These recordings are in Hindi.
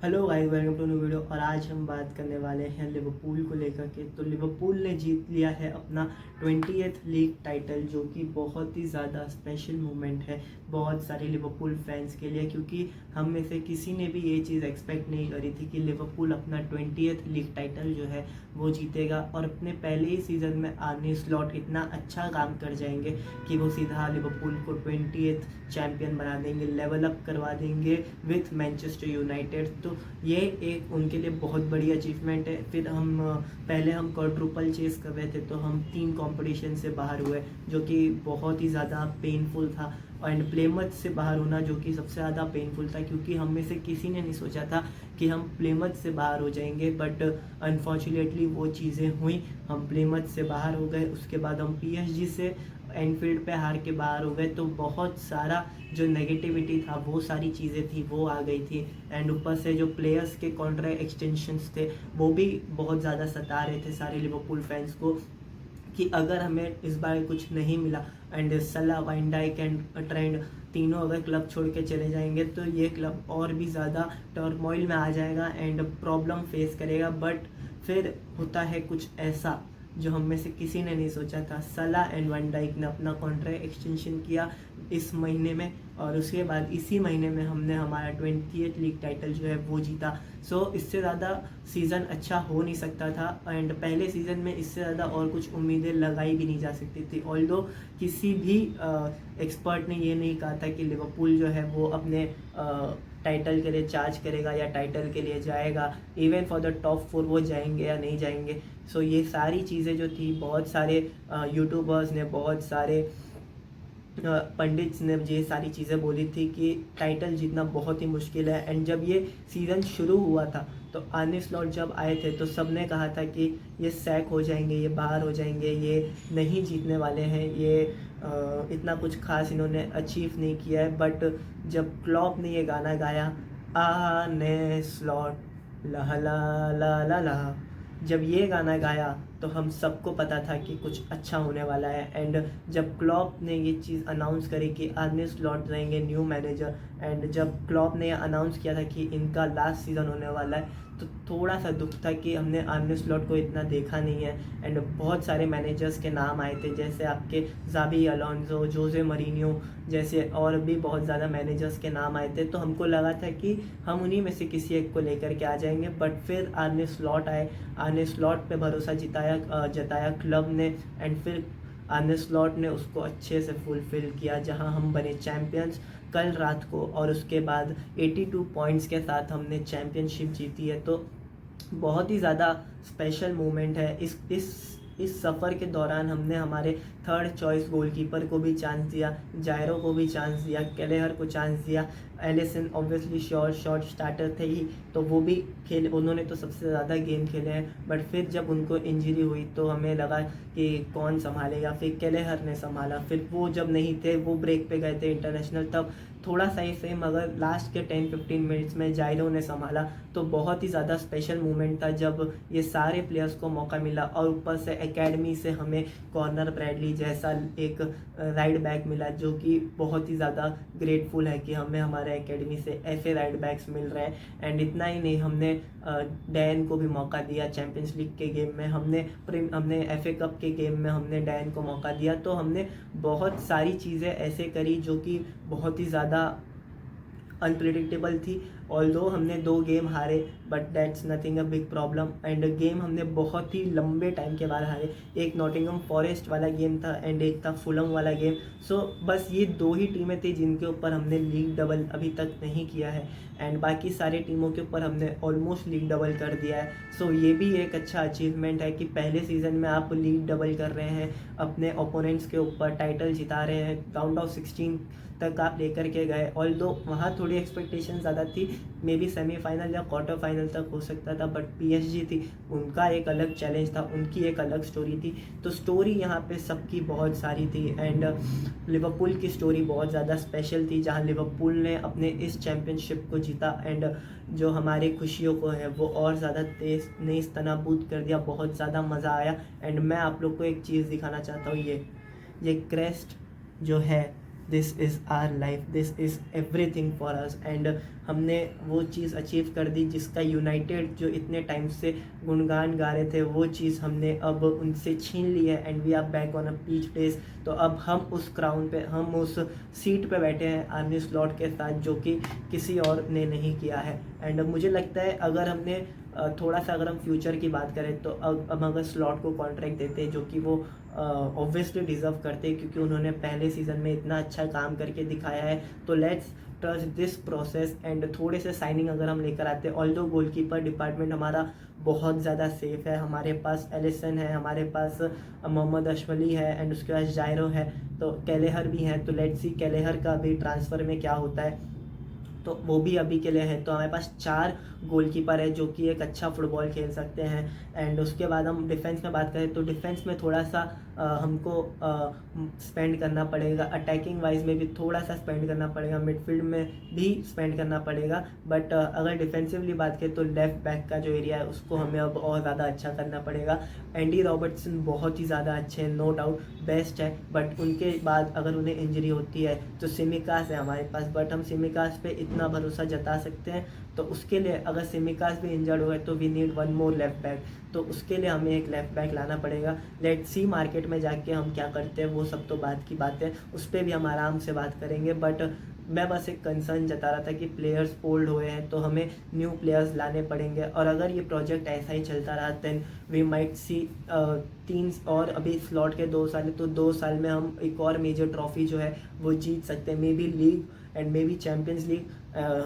Hello guys, welcome to new video. और आज हम बात करने वाले हैं लिवरपूल को लेकर के। तो लिवरपूल ने जीत लिया है अपना 20th लीग टाइटल, जो कि बहुत ही ज़्यादा स्पेशल मोमेंट है बहुत सारे लिवरपूल फैंस के लिए, क्योंकि हम में से किसी ने भी ये चीज़ एक्सपेक्ट नहीं करी थी कि लिवरपूल अपना 20th लीग टाइटल जो है वो जीतेगा। और अपने पहले ही सीज़न में आर्ने स्लॉट इतना अच्छा काम कर जाएंगे कि वो सीधा लिवरपूल को 20th चैम्पियन बना देंगे, लेवल अप करवा देंगे विथ मैनचेस्टर यूनाइटेड। तो ये एक उनके लिए बहुत बड़ी अचीवमेंट है। फिर पहले हम क्वाड्रुपल चेस कर रहे थे, तो हम 3 कंपटीशन से बाहर हुए, जो कि बहुत ही ज़्यादा पेनफुल था। एंड प्लेमथ से बाहर होना जो कि सबसे ज़्यादा पेनफुल था, क्योंकि हम में से किसी ने नहीं सोचा था कि हम प्लेमथ से बाहर हो जाएंगे। बट अनफॉर्चुनेटली वो चीज़ें हुई, हम प्लेमथ से बाहर हो गए। उसके बाद हम पीएसजी से एनफील्ड पे हार के बाहर हो गए। तो बहुत सारा जो नेगेटिविटी था, वो सारी चीज़ें थी वो आ गई थी। एंड ऊपर से जो प्लेयर्स के कॉन्ट्रैक्ट एक्सटेंशंस थे वो भी बहुत ज़्यादा सता रहे थे सारे लिवरपूल फैंस को, कि अगर हमें इस बार कुछ नहीं मिला एंड सलाह, वाइन डाइक एंड ट्रेंड तीनों अगर क्लब छोड़ के चले जाएंगे तो ये क्लब और भी ज़्यादा टर्मोइल में आ जाएगा एंड प्रॉब्लम फेस करेगा। बट फिर होता है कुछ ऐसा जो हम में से किसी ने नहीं सोचा था। सलाह एंड वाइन डाइक ने अपना कॉन्ट्रैक्ट एक्सटेंशन किया इस महीने में, और उसके बाद इसी महीने में हमने हमारा 20th लीग टाइटल जो है वो जीता। सो इससे ज़्यादा सीज़न अच्छा हो नहीं सकता था। एंड पहले सीज़न में इससे ज़्यादा और कुछ उम्मीदें लगाई भी नहीं जा सकती थी। ऑल्दो किसी भी एक्सपर्ट ने ये नहीं कहा था कि लिवरपूल जो है वो अपने टाइटल के लिए चार्ज करेगा या टाइटल के लिए जाएगा, इवन फॉर द टॉप 4 वो जाएंगे या नहीं जाएंगे। सो ये सारी चीज़ें जो थी, बहुत सारे यूट्यूबर्स ने, बहुत सारे पंडित्स ने ये सारी चीज़ें बोली थी कि टाइटल जीतना बहुत ही मुश्किल है। एंड जब ये सीज़न शुरू हुआ था तो आर्ने स्लॉट जब आए थे तो सब ने कहा था कि ये सैक हो जाएंगे, ये बाहर हो जाएंगे, ये नहीं जीतने वाले हैं, ये इतना कुछ खास इन्होंने अचीव नहीं किया है। बट जब क्लॉप ने ये गाना गाया, आर्ने स्लॉट ला ला ला ला ला, जब ये गाना गाया तो हम सबको पता था कि कुछ अच्छा होने वाला है। एंड जब क्लॉप ने ये चीज़ अनाउंस करी कि आर्ने स्लॉट रहेंगे न्यू मैनेजर, एंड जब क्लॉप ने अनाउंस किया था कि इनका लास्ट सीज़न होने वाला है, तो थोड़ा सा दुख था कि हमने आर्ने स्लॉट को इतना देखा नहीं है। एंड बहुत सारे मैनेजर्स के नाम आए थे, जैसे आपके जाबी अलोंसो, जोसे मरीनियो जैसे, और भी बहुत ज़्यादा मैनेजर्स के नाम आए थे। तो हमको लगा था कि हम उन्हीं में से किसी एक को लेकर के आ जाएंगे। बट फिर आर्ने स्लॉट आए, आर्ने स्लॉट पे भरोसा जताया क्लब ने, एंड फिर आर्ने स्लॉट ने उसको अच्छे से फुलफिल किया, जहां हम बने चैम्पियंस कल रात को। और उसके बाद 82 पॉइंट्स के साथ हमने चैम्पियनशिप जीती है। तो बहुत ही ज़्यादा स्पेशल मोमेंट है। इस सफ़र के दौरान हमने हमारे थर्ड चॉइस गोलकीपर को भी चांस दिया, जायरो को भी चांस दिया, केलेहर को चांस दिया। एलिसन ऑब्वियसली शॉर्ट स्टार्टर थे ही, तो वो भी खेले, उन्होंने तो सबसे ज़्यादा गेम खेले हैं। बट फिर जब उनको इंजरी हुई तो हमें लगा कि कौन संभालेगा, फिर केलेहर ने संभाला। फिर वो जब नहीं थे, वो ब्रेक पे गए थे इंटरनेशनल, तब थोड़ा सा ही सही मगर लास्ट के 10-15 मिनट्स में जायरो ने संभाला। तो बहुत ही ज़्यादा स्पेशल मोमेंट था जब ये सारे प्लेयर्स को मौका मिला। और ऊपर से एकेडमी से हमें कॉर्नर ब्रैडली जैसा एक राइट बैक मिला, जो कि बहुत ही ज़्यादा ग्रेटफुल है कि हमें हमारे एकेडमी से ऐसे राइट बैक्स मिल रहे हैं। एंड इतना ही नहीं, हमने डैन को भी मौका दिया चैम्पियंस लीग के गेम में, हमने एफए कप के गेम में हमने डैन को मौका दिया। तो हमने बहुत सारी चीज़ें ऐसे करी जो कि बहुत ही ज़्यादा अनप्रिडिक्टेबल थी। ऑल्दो हमने 2 गेम हारे, but that's nothing a big problem. End game हमने बहुत ही लंबे टाइम के बाद हारे। एक नॉटिंघम फॉरेस्ट वाला गेम था एंड एक था फुलम वाला गेम। सो बस ये 2 ही टीमें थी जिनके ऊपर हमने लीग डबल अभी तक नहीं किया है, एंड बाकी सारी टीमों के ऊपर हमने ऑलमोस्ट लीग डबल कर दिया है। सो ये भी एक अच्छा अचीवमेंट है कि पहले सीज़न में आप लीग डबल कर रहे हैं, अपने ओपोनेंट्स के ऊपर टाइटल जिता रहे हैं, राउंड ऑफ 16 तक आप लेकर के गए। ऑल्दो वहाँ थोड़ी एक्सपेक्टेशन ज़्यादा थी, मे बी सेमीफाइनल या क्वार्टर फाइनल तक हो सकता था। बट पीएसजी थी, उनका एक अलग चैलेंज था, उनकी एक अलग स्टोरी थी। तो स्टोरी यहाँ पे सबकी बहुत सारी थी। एंड लिवरपूल की स्टोरी बहुत ज़्यादा स्पेशल थी, जहाँ लिवरपूल ने अपने इस चैम्पियनशिप को जीता एंड जो हमारी खुशियों को है वो और ज़्यादा तेज नेस्तनाबूद कर दिया। बहुत ज़्यादा मज़ा आया। एंड मैं आप लोग को एक चीज़ दिखाना चाहता हूँ, ये क्रेस्ट जो है this is our life, this is everything for us. And हमने वो चीज़ अचीव कर दी जिसका यूनाइटेड जो इतने टाइम से गुणगान गा रहे थे, वो चीज़ हमने अब उनसे छीन ली है। And we are back on a perch place. तो अब हम उस क्राउन पे, हम उस सीट पे बैठे हैं आर्ने स्लॉट के साथ, जो कि किसी और ने नहीं किया है। एंड मुझे लगता है अगर हमने थोड़ा सा अगर हम फ्यूचर की बात करें तो अब अगर स्लॉट को कॉन्ट्रैक्ट देते, जो कि वो ऑब्वियसली डिज़र्व करते हैं क्योंकि उन्होंने पहले सीज़न में इतना अच्छा काम करके दिखाया है, तो let's trust this process. And थोड़े से साइनिंग अगर हम लेकर आते हैं, ऑल्दो गोलकीपर डिपार्टमेंट हमारा बहुत ज़्यादा सेफ है, हमारे पास एलिसन है, हमारे पास मोहम्मद अशमली है, एंड उसके पास जायरो है, तो कैलेहर भी है। तो लेट्स सी कैलेहर का भी ट्रांसफ़र में क्या होता है, तो वो भी अभी के लिए है। तो हमारे पास 4 गोलकीपर है जो कि एक अच्छा फुटबॉल खेल सकते हैं। एंड उसके बाद हम डिफेंस में बात करें तो डिफेंस में थोड़ा सा हमको स्पेंड करना पड़ेगा, अटैकिंग वाइज में भी थोड़ा सा स्पेंड करना पड़ेगा, मिडफील्ड में भी स्पेंड करना पड़ेगा। बट अगर डिफेंसिवली बात करें तो लेफ्ट बैक का जो एरिया है उसको हमें अब और ज़्यादा अच्छा करना पड़ेगा। एंडी रॉबर्टसन बहुत ही ज़्यादा अच्छे हैं, नो डाउट बेस्ट है, बट उनके बाद अगर उन्हें इंजरी होती है तो सिमिकास है हमारे पास। बट हम सिमिकास पे इतना भरोसा जता सकते हैं, तो उसके लिए अगर सिमिकास भी इंजर्ड हो गए तो we need one more left back, तो उसके लिए हमें एक लेफ्ट बैक लाना पड़ेगा। लेट्स सी मार्केट में जाके हम क्या करते हैं, वो सब तो बात की बात है, उस पर भी हम आराम से बात करेंगे। बट मैं बस एक कंसर्न जता रहा था कि प्लेयर्स ओल्ड हुए हैं तो हमें न्यू प्लेयर्स लाने पड़ेंगे, और अगर ये प्रोजेक्ट ऐसा ही चलता रहा देन वी माइट सी 3 और अभी स्लॉट के 2 साल है, तो 2 साल में हम एक और मेजर ट्रॉफी जो है वो जीत सकते हैं, may be league and may be champions league.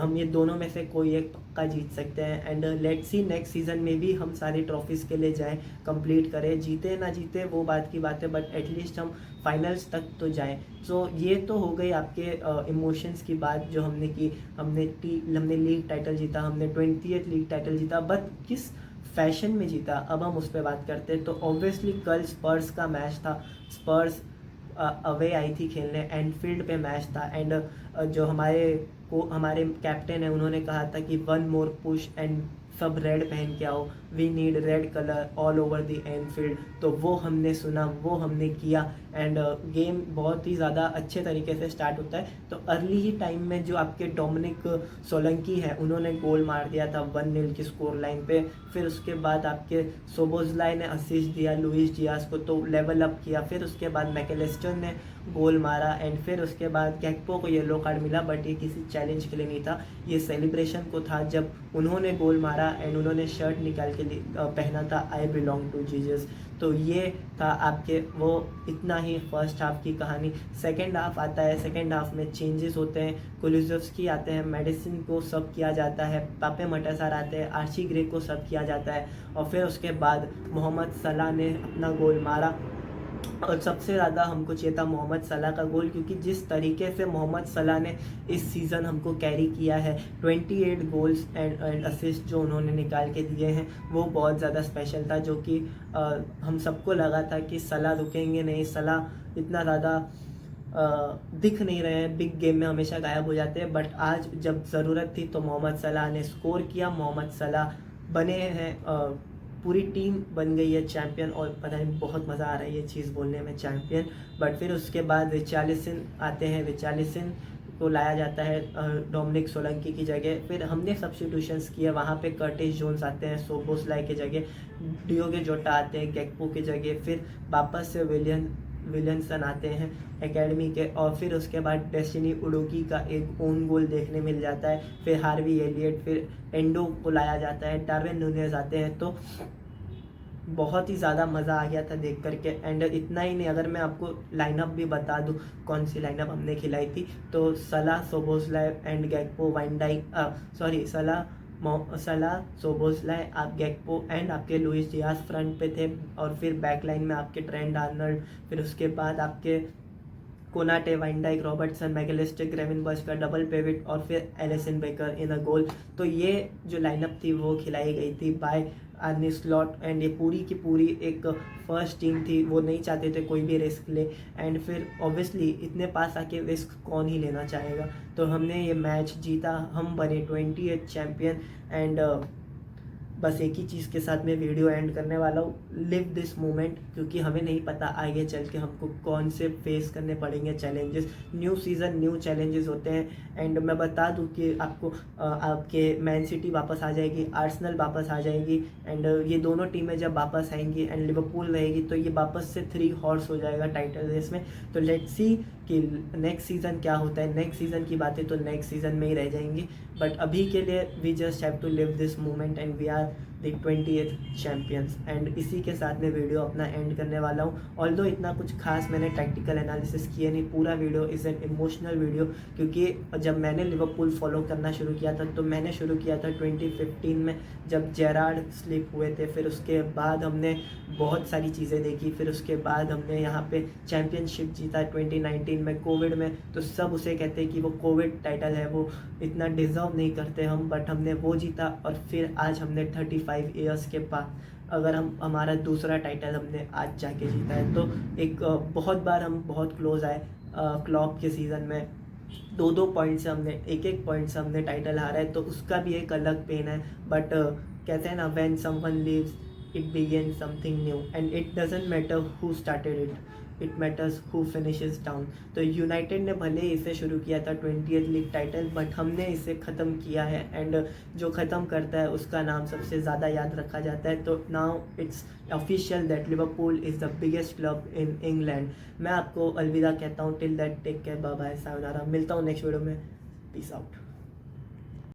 हम ये दोनों में से कोई एक पक्का जीत सकते हैं। And let's see next season में भी हम सारी ट्रॉफीज़ के लिए जाएं, कंप्लीट करें, जीते ना जीते वो बात की बात है, बट एटलीस्ट हम फाइनल्स तक तो जाएं। सो ये तो हो गई आपके इमोशंस की बात जो हमने की। हमने लीग टाइटल जीता, हमने 20th लीग टाइटल जीता, बट किस फैशन में जीता, अब हम उस पर बात करते हैं। तो ऑब्वियसली कल स्पर्स का मैच था, स्पर्स अवे आई थी खेलने, एनफील्ड पे मैच था। एंड जो हमारे कैप्टन है उन्होंने कहा था कि वन मोर पुश एंड सब रेड पहन के आओ, we need red colour all over the Anfield. तो वो हमने सुना, वो हमने किया। एंड गेम बहुत ही ज़्यादा अच्छे तरीके से स्टार्ट होता है। तो अर्ली ही टाइम में जो आपके डोमिनिक सोलंकी है उन्होंने गोल मार दिया था 1-0 की स्कोर लाइन पे। फिर उसके बाद आपके सोबोजलाई ने असिस्ट दिया लुइस डियास को, तो लेवल अप किया। फिर उसके बाद मैकेलिस्टर ने गोल मारा, एंड फिर उसके बाद गैक्पो को येलो कार्ड मिला, बट ये किसी चैलेंज के लिए नहीं था, ये सेलिब्रेशन को था जब उन्होंने गोल मारा एंड उन्होंने शर्ट निकाल के पहना था आई बिलोंग टू जीसस। तो ये था आपके वो इतना ही फर्स्ट हाफ की कहानी। सेकेंड हाफ आता है, सेकेंड हाफ में चेंजेस होते हैं, कुलुजोव्स्की आते हैं, मेडिसिन को सब किया जाता है, पापे मटासार आते हैं, आर्ची ग्रे को सब किया जाता है, और फिर उसके बाद मोहम्मद सलाह ने अपना गोल मारा। और सबसे ज़्यादा हमको चाहिए था मोहम्मद सलाह का गोल, क्योंकि जिस तरीके से मोहम्मद सलाह ने इस सीज़न हमको कैरी किया है, 28 गोल्स एंड असिस्ट जो उन्होंने निकाल के दिए हैं वो बहुत ज़्यादा स्पेशल था। जो कि हम सबको लगा था कि सलाह रुकेंगे नहीं, सलाह इतना ज़्यादा दिख नहीं रहे हैं, बिग गेम में हमेशा गायब हो जाते हैं, बट आज जब ज़रूरत थी तो मोहम्मद सलाह ने स्कोर किया। मोहम्मद सलाह बने हैं, पूरी टीम बन गई है चैम्पियन, और पता नहीं बहुत मज़ा आ रहा है ये चीज़ बोलने में, चैम्पियन। बट फिर उसके बाद रिचार्लिसन आते हैं, रिचार्लिसन को लाया जाता है डोमिनिक सोलंकी की जगह। फिर हमने सब्स्टिट्यूशंस किए, वहाँ पे कर्टिस जोन्स आते हैं सोबोस्लाई के जगह, डियोगे जोटा आते हैं गैक्पो की जगह, फिर वापस से विलियमसन आते हैं एकेडमी के, और फिर उसके बाद डेस्टिनी उडुकी का एक ओन गोल देखने मिल जाता है, फिर हार्वी एलियट, फिर एंडो को लाया जाता है, डार्विन नूनेज आते हैं। तो बहुत ही ज़्यादा मज़ा आ गया था देख करके। एंड इतना ही नहीं, अगर मैं आपको लाइनअप भी बता दूं कौन सी लाइनअप हमने खिलाई थी, तो सलाह, सोबोस्लाई एंड गैक्पो, सलाह, सोबोस्लाई, आप गैक्पो एंड आपके लुइस डियास फ्रंट पे थे, और फिर बैक लाइन में आपके ट्रेंट आर्नल्ड, फिर उसके बाद आपके Konate, van Dijk, Robertson, Mac Allister, Gravenberch का डबल पेविट, और फिर एलिसन बेकर इन अ गोल। तो ये जो लाइनअप थी वो खिलाई गई थी बाय आर्ने स्लॉट, एंड ये पूरी की पूरी एक फर्स्ट टीम थी, वो नहीं चाहते थे कोई भी रिस्क ले। एंड फिर ऑब्वियसली इतने पास आके रिस्क कौन ही लेना चाहेगा, तो हमने ये मैच जीता, हम बने 20th चैम्पियन। एंड बस एक ही चीज़ के साथ मैं वीडियो एंड करने वाला हूँ, लिव दिस मोमेंट, क्योंकि हमें नहीं पता आगे चल के हमको कौन से फेस करने पड़ेंगे challenges. New season new challenges होते हैं। एंड मैं बता दूँ कि आपको आपके मैन सिटी वापस आ जाएगी, आर्सेनल वापस आ जाएगी, एंड ये दोनों टीमें जब वापस आएंगी एंड लिवरपूल रहेगी तो ये वापस से 3 हॉर्स हो जाएगा टाइटल रेस में। तो लेट्स सी कि नेक्स्ट सीज़न क्या होता है। नेक्स्ट सीज़न की बातें तो नेक्स्ट सीज़न में ही रह जाएंगी, बट अभी के लिए we just have to live this moment and we are the 20th champions. And इसी के साथ मैं वीडियो अपना एंड करने वाला हूँ। ऑल्दो इतना कुछ खास मैंने टैक्टिकल एनालिसिस किया नहीं, पूरा video is an emotional video, क्योंकि जब मैंने लिवरपूल फॉलो करना शुरू किया था तो मैंने शुरू किया था 2015 में, जब जेरार्ड स्लिप हुए थे। फिर उसके बाद हमने बहुत सारी चीज़ें देखी, फिर उसके बाद हमने यहाँ पे चैम्पियनशिप जीता 2019 में कोविड में। तो सब उसे कहते हैं कि वो कोविड टाइटल है, वो इतना डिज़र्व नहीं करते हम, बट हमने वो जीता। और फिर आज हमने 35 ईयर्स के बाद अगर हम हमारा दूसरा टाइटल हमने आज जाके जीता है, तो एक बहुत बार हम बहुत क्लोज आए क्लॉप के सीज़न में। 2-2 पॉइंट से हमने एक पॉइंट से हमने टाइटल हारा है, तो उसका भी एक अलग पेन है। बट कहते हैं ना, when someone leaves it begin something new, and it doesn't matter who started it matters who finishes down. तो यूनाइटेड ने भले ही इसे शुरू किया था 20th लीग टाइटल, बट हमने इसे ख़त्म किया है, एंड जो ख़त्म करता है उसका नाम सबसे ज़्यादा याद रखा जाता है। तो now it's official that Liverpool is the biggest club in England. मैं आपको अलविदा कहता हूँ, till that take care, bye bye, sayonara. मिलता हूँ नेक्स्ट वीडियो में, पीस आउट।